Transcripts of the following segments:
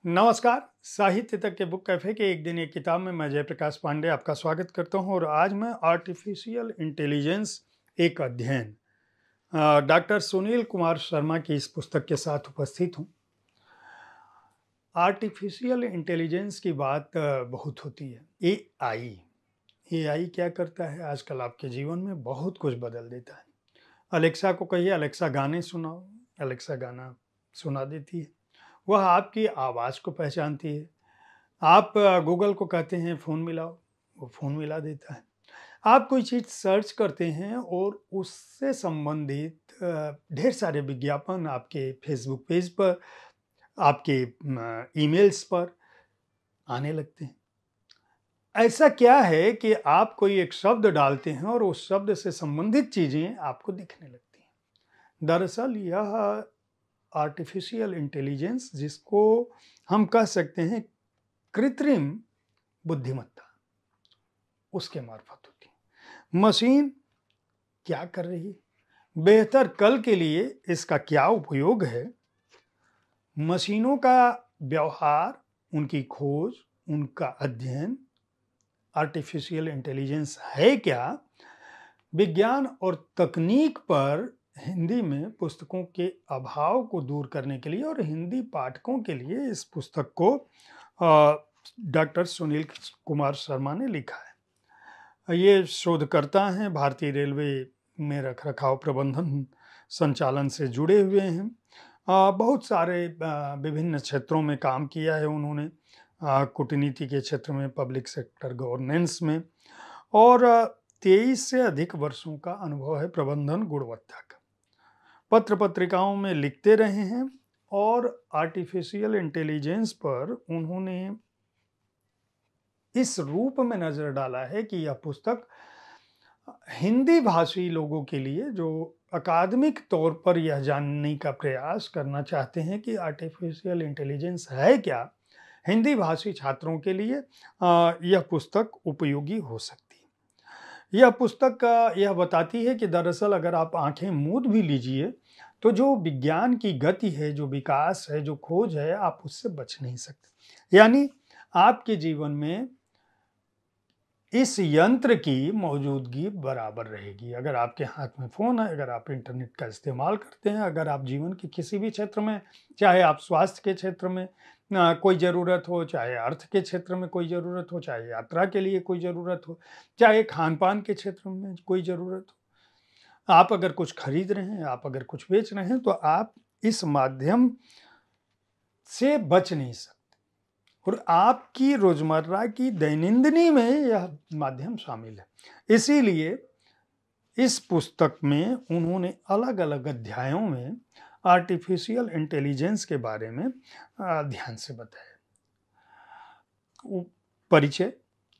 नमस्कार। साहित्य तक के बुक कैफे के एक दिन एक किताब में मैं जयप्रकाश पांडे आपका स्वागत करता हूं और आज मैं आर्टिफिशियल इंटेलिजेंस एक अध्ययन डॉक्टर सुनील कुमार शर्मा की इस पुस्तक के साथ उपस्थित हूं। आर्टिफिशियल इंटेलिजेंस की बात बहुत होती है। एआई क्या करता है, आजकल आपके जीवन में बहुत कुछ बदल देता है। अलेक्सा को कहिए अलेक्सा गाने सुनाओ, अलेक्सा गाना सुना देती है। वह आपकी आवाज़ को पहचानती है। आप गूगल को कहते हैं फ़ोन मिलाओ, वो फ़ोन मिला देता है। आप कोई चीज़ सर्च करते हैं और उससे संबंधित ढेर सारे विज्ञापन आपके फेसबुक पेज पर, आपके ईमेल्स पर आने लगते हैं। ऐसा क्या है कि आप कोई एक शब्द डालते हैं और उस शब्द से संबंधित चीज़ें आपको दिखने लगती हैं। दरअसल यह आर्टिफिशियल इंटेलिजेंस, जिसको हम कह सकते हैं कृत्रिम बुद्धिमत्ता, उसके मार्फत होती है। मशीन क्या कर रही है, बेहतर कल के लिए इसका क्या उपयोग है, मशीनों का व्यवहार, उनकी खोज, उनका अध्ययन आर्टिफिशियल इंटेलिजेंस है क्या, विज्ञान और तकनीक पर हिंदी में पुस्तकों के अभाव को दूर करने के लिए और हिंदी पाठकों के लिए इस पुस्तक को डॉक्टर सुनील कुमार शर्मा ने लिखा है। ये शोधकर्ता हैं, भारतीय रेलवे में रखरखाव प्रबंधन संचालन से जुड़े हुए हैं। बहुत सारे विभिन्न क्षेत्रों में काम किया है उन्होंने, कूटनीति के क्षेत्र में, पब्लिक सेक्टर गवर्नेंस में, और 23 से अधिक वर्षों का अनुभव है प्रबंधन गुणवत्ता का। पत्र पत्रिकाओं में लिखते रहे हैं और आर्टिफिशियल इंटेलिजेंस पर उन्होंने इस रूप में नजर डाला है कि यह पुस्तक हिंदी भाषी लोगों के लिए जो अकादमिक तौर पर यह जानने का प्रयास करना चाहते हैं कि आर्टिफिशियल इंटेलिजेंस है क्या, हिंदी भाषी छात्रों के लिए यह पुस्तक उपयोगी हो सकती है। यह पुस्तक यह बताती है कि दरअसल अगर आप आंखें मूंद भी लीजिए तो जो विज्ञान की गति है, जो विकास है, जो खोज है, आप उससे बच नहीं सकते। यानी आपके जीवन में इस यंत्र की मौजूदगी बराबर रहेगी। अगर आपके हाथ में फ़ोन है, अगर आप इंटरनेट का इस्तेमाल करते हैं, अगर आप जीवन के किसी भी क्षेत्र में, चाहे आप स्वास्थ्य के क्षेत्र में कोई ज़रूरत हो, चाहे अर्थ के क्षेत्र में कोई ज़रूरत हो, चाहे यात्रा के लिए कोई ज़रूरत हो, चाहे खान पान के क्षेत्र में कोई ज़रूरत हो, आप अगर कुछ खरीद रहे हैं, आप अगर कुछ बेच रहे हैं, तो आप इस माध्यम से बच नहीं सकते और आपकी रोजमर्रा की दैनंदिनी में यह माध्यम शामिल है। इसीलिए इस पुस्तक में उन्होंने अलग अलग अध्यायों में आर्टिफिशियल इंटेलिजेंस के बारे में ध्यान से बताया। परिचय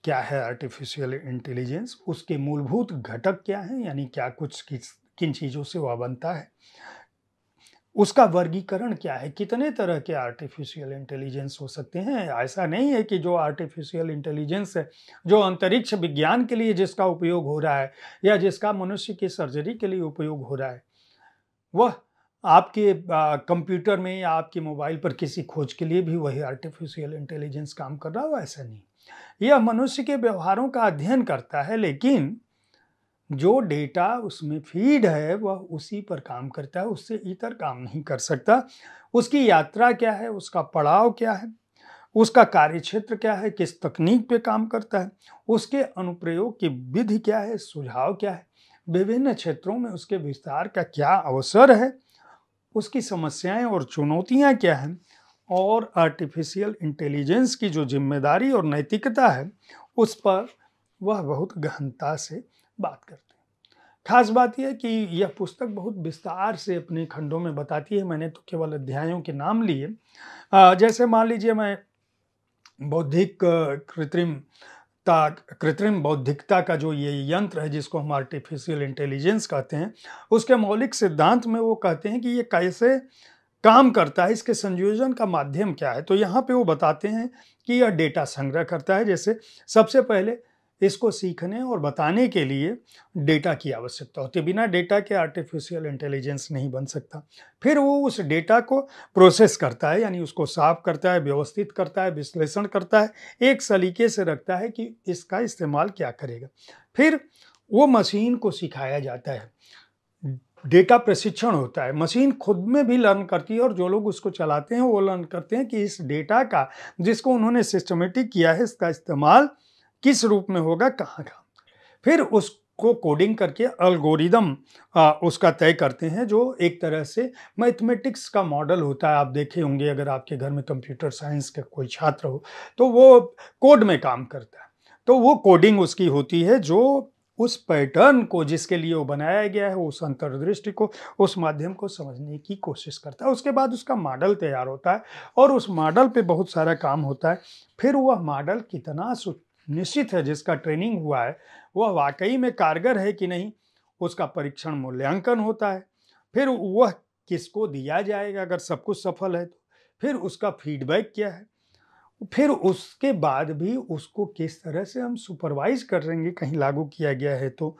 क्या है आर्टिफिशियल इंटेलिजेंस, उसके मूलभूत घटक क्या हैं, यानी क्या कुछ किन चीज़ों से वह बनता है, उसका वर्गीकरण क्या है, कितने तरह के आर्टिफिशियल इंटेलिजेंस हो सकते हैं। ऐसा नहीं है कि जो आर्टिफिशियल इंटेलिजेंस है, जो अंतरिक्ष विज्ञान के लिए जिसका उपयोग हो रहा है या जिसका मनुष्य की सर्जरी के लिए उपयोग हो रहा है, वह आपके कंप्यूटर में या आपके मोबाइल पर किसी खोज के लिए भी वही आर्टिफिशियल इंटेलिजेंस काम कर रहा हो, ऐसा नहीं। यह मनुष्य के व्यवहारों का अध्ययन करता है, लेकिन जो डेटा उसमें फीड है वह उसी पर काम करता है, उससे इतर काम नहीं कर सकता। उसकी यात्रा क्या है, उसका पड़ाव क्या है, उसका कार्यक्षेत्र क्या है, किस तकनीक पे काम करता है, उसके अनुप्रयोग की विधि क्या है, सुझाव क्या है, विभिन्न क्षेत्रों में उसके विस्तार का क्या अवसर है, उसकी समस्याएं और चुनौतियां क्या हैं, और आर्टिफिशियल इंटेलिजेंस की जो जिम्मेदारी और नैतिकता है उस पर वह बहुत गहनता से बात करते हैं। खास बात यह कि यह पुस्तक बहुत विस्तार से अपने खंडों में बताती है। मैंने तो केवल अध्यायों के नाम लिए। जैसे मान लीजिए मैं कृत्रिम बौद्धिकता का जो ये यंत्र है जिसको हम आर्टिफिशियल इंटेलिजेंस कहते हैं, उसके मौलिक सिद्धांत में वो कहते हैं कि ये कैसे काम करता है, इसके संयोजन का माध्यम क्या है। तो यहाँ पे वो बताते हैं कि यह डेटा संग्रह करता है। जैसे सबसे पहले इसको सीखने और बताने के लिए डेटा की आवश्यकता होती है। बिना डेटा के आर्टिफिशियल इंटेलिजेंस नहीं बन सकता। फिर वो उस डेटा को प्रोसेस करता है, यानी उसको साफ करता है, व्यवस्थित करता है, विश्लेषण करता है, एक सलीके से रखता है कि इसका इस्तेमाल क्या करेगा। फिर वो मशीन को सिखाया जाता है, डेटा प्रशिक्षण होता है, मशीन खुद में भी लर्न करती है और जो लोग उसको चलाते हैं वो लर्न करते हैं कि इस डेटा का, जिसको उन्होंने सिस्टमेटिक किया है, इसका इस्तेमाल किस रूप में होगा, कहाँ का। फिर उसको कोडिंग करके एल्गोरिदम उसका तय करते हैं, जो एक तरह से मैथमेटिक्स का मॉडल होता है। आप देखे होंगे, अगर आपके घर में कंप्यूटर साइंस का कोई छात्र हो तो वो कोड में काम करता है, तो वो कोडिंग उसकी होती है जो उस पैटर्न को, जिसके लिए वो बनाया गया है, उस अंतर्दृष्टि को, उस माध्यम को समझने की कोशिश करता है। उसके बाद उसका मॉडल तैयार होता है और उस मॉडल पे बहुत सारा काम होता है। फिर वह मॉडल कितना निश्चित है, जिसका ट्रेनिंग हुआ है, वह वाकई में कारगर है कि नहीं, उसका परीक्षण मूल्यांकन होता है। फिर वह किसको दिया जाएगा अगर सब कुछ सफल है तो, फिर उसका फीडबैक क्या है, फिर उसके बाद भी उसको किस तरह से हम सुपरवाइज करेंगे कहीं लागू किया गया है तो,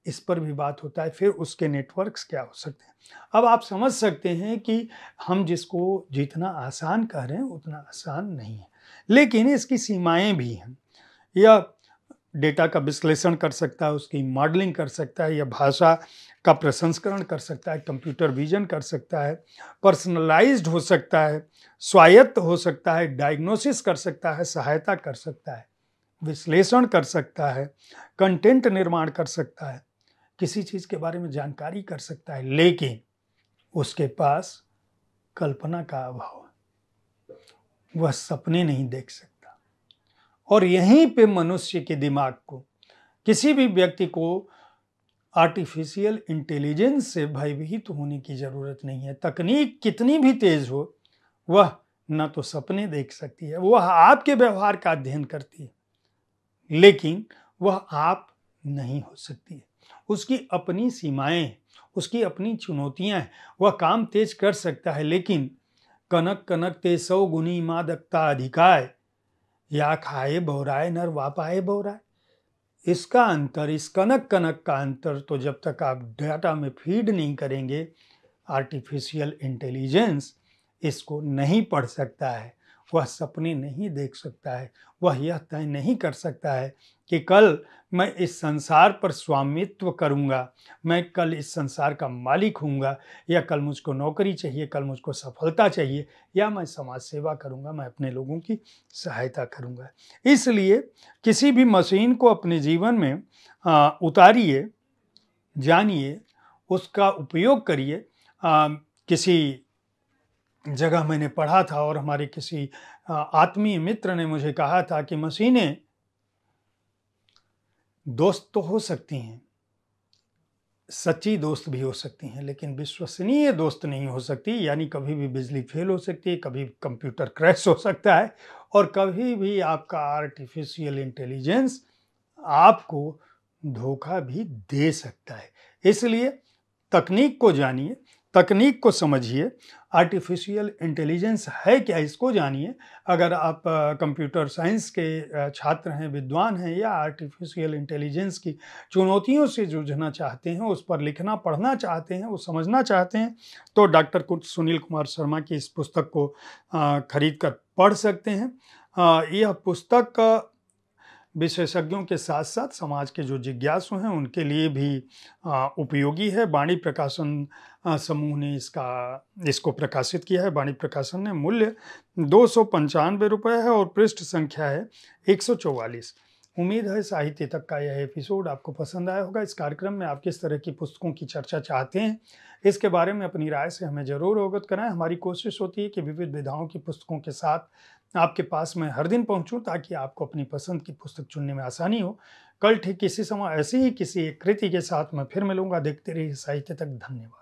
इस पर भी बात होता है। फिर उसके नेटवर्क्स क्या हो सकते हैं। अब आप समझ सकते हैं कि हम जिसको जितना आसान कह रहे हैं उतना आसान नहीं है, लेकिन इसकी सीमाएं भी हैं। यह डेटा का विश्लेषण कर सकता है, उसकी मॉडलिंग कर सकता है, या भाषा का प्रसंस्करण कर सकता है, कंप्यूटर विजन कर सकता है, पर्सनलाइज्ड हो सकता है, स्वायत्त हो सकता है, डायग्नोसिस कर सकता है, सहायता कर सकता है, विश्लेषण कर सकता है, कंटेंट निर्माण कर सकता है, किसी चीज़ के बारे में जानकारी कर सकता है, लेकिन उसके पास कल्पना का अभाव है, वह सपने नहीं देख सकता। और यहीं पे मनुष्य के दिमाग को, किसी भी व्यक्ति को आर्टिफिशियल इंटेलिजेंस से भयभीत होने की जरूरत नहीं है। तकनीक कितनी भी तेज हो, वह न तो सपने देख सकती है, वह आपके व्यवहार का अध्ययन करती है, लेकिन वह आप नहीं हो सकती है। उसकी अपनी सीमाएं, उसकी अपनी चुनौतियां हैं। वह काम तेज कर सकता है, लेकिन कनक कनक ते 100 गुनी मादकता अधिकाय, या खाए बहुराए नर वापाए बहुराए। इसका अंतर, इस कनक कनक का अंतर तो जब तक आप डाटा में फीड नहीं करेंगे, आर्टिफिशियल इंटेलिजेंस इसको नहीं पढ़ सकता है, वह सपने नहीं देख सकता है, वह यह तय नहीं कर सकता है कि कल मैं इस संसार पर स्वामित्व करूंगा, मैं कल इस संसार का मालिक हूँगा, या कल मुझको नौकरी चाहिए, कल मुझको सफलता चाहिए, या मैं समाज सेवा करूंगा, मैं अपने लोगों की सहायता करूंगा। इसलिए किसी भी मशीन को अपने जीवन में उतारिए, जानिए, उसका उपयोग करिए। किसी जगह मैंने पढ़ा था और हमारे किसी आत्मीय मित्र ने मुझे कहा था कि मशीनें दोस्त तो हो सकती हैं, सच्ची दोस्त भी हो सकती हैं, लेकिन विश्वसनीय दोस्त नहीं हो सकती। यानी कभी भी बिजली फेल हो सकती है, कभी कंप्यूटर क्रैश हो सकता है, और कभी भी आपका आर्टिफिशियल इंटेलिजेंस आपको धोखा भी दे सकता है। इसलिए तकनीक को जानिए, तकनीक को समझिए, आर्टिफिशियल इंटेलिजेंस है क्या इसको जानिए। अगर आप कंप्यूटर साइंस के छात्र हैं, विद्वान हैं, या आर्टिफिशियल इंटेलिजेंस की चुनौतियों से जूझना चाहते हैं, उस पर लिखना पढ़ना चाहते हैं, वो समझना चाहते हैं, तो डॉक्टर सुनील कुमार शर्मा की इस पुस्तक को खरीद कर पढ़ सकते हैं। यह पुस्तक विशेषज्ञों के साथ साथ समाज के जो जिज्ञासु हैं उनके लिए भी उपयोगी है। वाणी प्रकाशन समूह ने इसको प्रकाशित किया है। वाणी प्रकाशन ने मूल्य 295 रुपये है और पृष्ठ संख्या है 144। उम्मीद है साहित्य तक का यह एपिसोड आपको पसंद आया होगा। इस कार्यक्रम में आप किस तरह की पुस्तकों की चर्चा चाहते हैं, इसके बारे में अपनी राय से हमें जरूर अवगत कराएं। हमारी कोशिश होती है कि विविध विधाओं की पुस्तकों के साथ आपके पास मैं हर दिन पहुंचूं, ताकि आपको अपनी पसंद की पुस्तक चुनने में आसानी हो। कल ठीक किसी समय ऐसी ही किसी एक कृति के साथ मैं फिर मिलूंगा। देखते रहिए साहित्य तक। धन्यवाद।